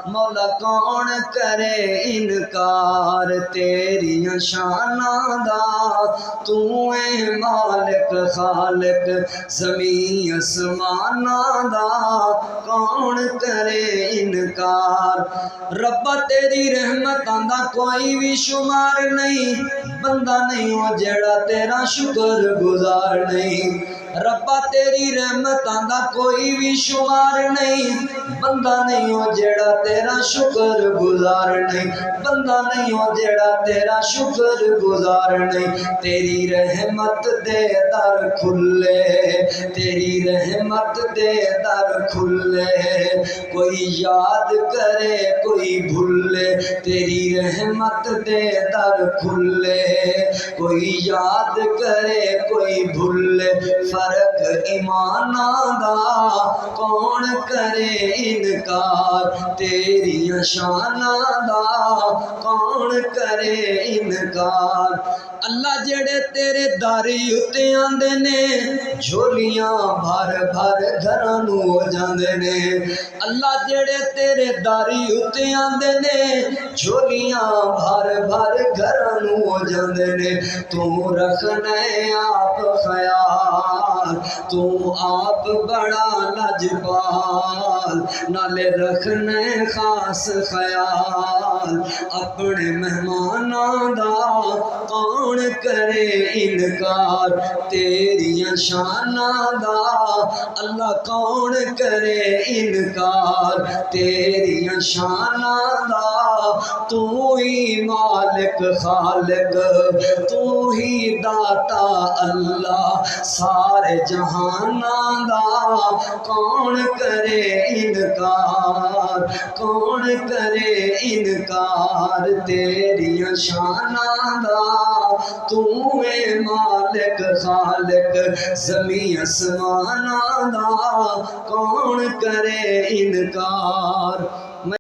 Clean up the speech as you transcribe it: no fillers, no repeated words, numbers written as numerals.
مولا کون کرے انکار تیریاں شاناں دا، تو اے مالک خالق زمین اسماناں دا، کون کرے انکار۔ ربا تیری رحمتاں دا کوئی بھی شمار نہیں، بندہ نہیں ہو جڑا تیرا شکر گزار نہیں۔ ربا تیری رحمتاں دا کوئی بھی شمار نہیں، بندہ نہیں ہو جڑا تیرا شکر گزار نہیں، بندہ نہیں ہو جڑا تیرا شکر گزار نہیں۔ تیری رحمت دے در کھلے، تیری رحمت دے در کھلے، کوئی یاد کرے کوئی بھولے، تیری رحمت دے در کھلے، کوئی یاد کرے کوئی بھولے۔ فرق ایماناں دا کون کرے انکار، تیریاں شاناں دا کون کرے انکار۔ اللہ جڑے تیرے داری اُتے آندے نے، جھولیاں بھر بھر گھراں نوں ہو جاندے نے۔ اللہ جڑے تیرے داری اُتے آندے نے، جھولیاں بھر بھر گھراں نوں ہو جاندے نے۔ تو رکھنا ہے آپ خیال، تو آپ بڑا لجپال، نالے رکھنا ہے خاص خیال اپنے مہماناں دا، کون کرے انکار تیریاں شاناں دا۔ اللہ کون کرے انکار تیریاں شاناں دا، تو ہی مالک خالق، تو ہی داتا اللہ سارے جہاناں دا، کون کرے انکار، کون کرے انکار تیریاں شاناں دا۔ تو اے مالک خالق زمین اسماناں دا، کون کرے انکار۔